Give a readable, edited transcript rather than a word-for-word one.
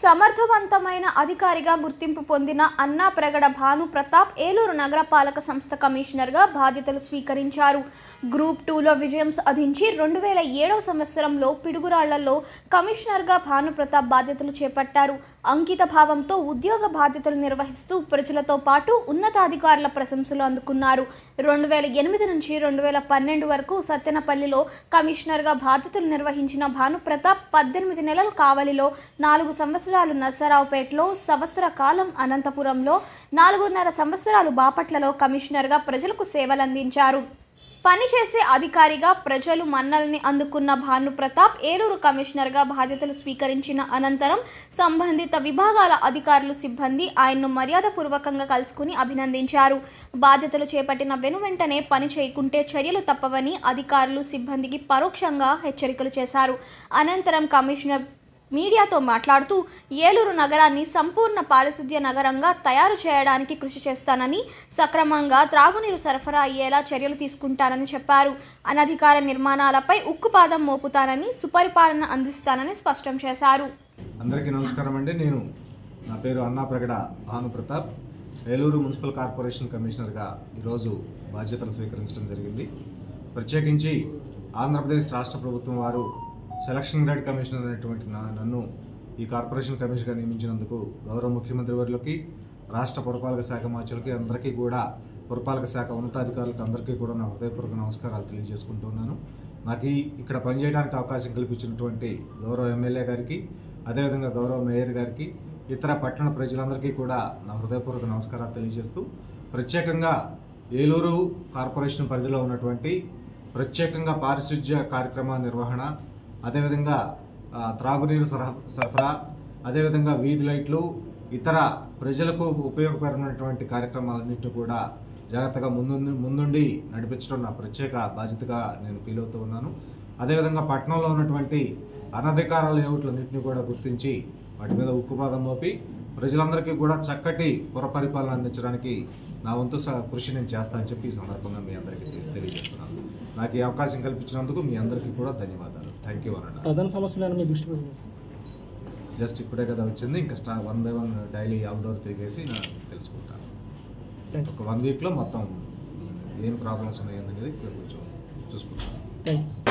సమర్థవంతమైన అధికారిగా గుర్తింపు పొందిన అన్నా ప్రగడ భాను ప్రతాప్ ఏలూరు నగరపాలక సంస్థ కమిషనర్గా బాధ్యతలు స్వీకరించారు. గ్రూప్ 2లో విజయం సాధించి 2007వ సంవత్సరంలో పిడుగురాళ్లలో కమిషనర్గా భాను ప్రతాప్ బాధ్యతలు చేపట్టారు. అంకిత భావంతో ఉద్యోగ బాధ్యతలు నిర్వహిస్తూ ప్రజలతో పాటు ఉన్నతాధికారుల ప్రశంసలు అందుకున్నారు. 2008 నుంచి 2012 వరకు సత్తెనపల్లిలో కమిషనర్గా బాధ్యతలు నిర్వహించిన భాను ప్రతాప్ 18 నెలలు కావలిలో, 4 సంవత్సరాలు నర్సరావుపేటలో, సంవత్సర కాలం అనంతపురంలో, 4.5 సంవత్సరాలు బాపట్లలో కమిషనర్గా ప్రజలకు సేవలందించారు. పనిచేసే అధికారిగా ప్రజలు మన్నల్ని అందుకున్న భాను ప్రతాప్ ఏలూరు కమిషనర్గా బాధ్యతలు స్వీకరించిన అనంతరం సంబంధిత విభాగాల అధికారులు, సిబ్బంది ఆయన్ను మర్యాదపూర్వకంగా కలుసుకుని అభినందించారు. బాధ్యతలు చేపట్టిన వెనువెంటనే పని చేయకుంటే చర్యలు తప్పవని అధికారులు, సిబ్బందికి పరోక్షంగా హెచ్చరికలు చేశారు. అనంతరం కమిషనర్ మీడియాతో మాట్లాడుతూ ఏలూరు నగరాన్ని సంపూర్ణ పారిశుద్ధ్య నగరంగా తయారు చేయడానికి కృషి చేస్తానని, సక్రమంగా త్రాగునీరు సరఫరా అయ్యేలా చర్యలు తీసుకుంటానని చెప్పారు. అనధికార నిర్మాణాలపై ఉక్కుపాదం మోపుతానని, సుపరిపాలన అందిస్తానని స్పష్టం చేశారు. అందరికీ నమస్కారం అండి. నా పేరు అన్నా ప్రగడ భాను ప్రతాప్, ఏలూరు మున్సిపల్ కార్పొరేషన్ కమిషనర్గా ఈరోజు బాధ్యతలు స్వీకరించడం జరిగింది. ప్రత్యేకించి ఆంధ్రప్రదేశ్ రాష్ట్ర ప్రభుత్వం వారు సెలక్షన్ గ్రేడ్ కమిషనర్ అనేటువంటి నన్ను ఈ కార్పొరేషన్ కమిషనర్గా నియమించినందుకు గౌరవ ముఖ్యమంత్రి వర్యులకి, రాష్ట్ర పురపాలక శాఖ మార్చులకి అందరికీ కూడా, పురపాలక శాఖ ఉన్నతాధికారులకు అందరికీ కూడా నా హృదయపూర్వక నమస్కారాలు తెలియజేసుకుంటున్నాను. నాకు ఇక్కడ పనిచేయడానికి అవకాశం కల్పించినటువంటి గౌరవ ఎమ్మెల్యే గారికి, అదేవిధంగా గౌరవ మేయర్ గారికి, ఇతర పట్టణ ప్రజలందరికీ కూడా నా హృదయపూర్వక నమస్కారాలు తెలియజేస్తూ, ప్రత్యేకంగా ఏలూరు కార్పొరేషన్ పరిధిలో ఉన్నటువంటి ప్రత్యేకంగా పారిశుధ్య కార్యక్రమ నిర్వహణ, అదేవిధంగా త్రాగునీరు సరఫరా, అదేవిధంగా వీధి లైట్లు, ఇతర ప్రజలకు ఉపయోగకరమైనటువంటి కార్యక్రమాలన్నింటినీ కూడా జాగ్రత్తగా ముందుండి నడిపించడం నా ప్రత్యేక బాధ్యతగా నేను ఫీల్ అవుతూ ఉన్నాను. అదేవిధంగా పట్టణంలో ఉన్నటువంటి అనధికార లేఅవుట్లన్నింటినీ కూడా గుర్తించి వాటి మీద ఉక్కుపాదం మోపి ప్రజలందరికీ కూడా చక్కటి పుర పరిపాలన అందించడానికి నా వంతు కృషి నేను చేస్తానని చెప్పి ఈ సందర్భంగా మీ అందరికీ తెలియజేస్తున్నాను. నాకు ఈ అవకాశం కల్పించినందుకు మీ అందరికీ కూడా ధన్యవాదాలు. థ్యాంక్ యూ అన్న. ప్రధాన సమస్యలను మీ దృష్టి జస్ట్ ఇప్పుడే కదా వచ్చింది, ఇంకా 1 by 1 డైలీ అవుట్డోర్ తిరిగేసి నేను తెలుసుకుంటాను. ఒక 1 వీక్లో మొత్తం ఏం ప్రాబ్లమ్స్ ఉన్నాయనేది కొంచెం చూసుకుంటాను.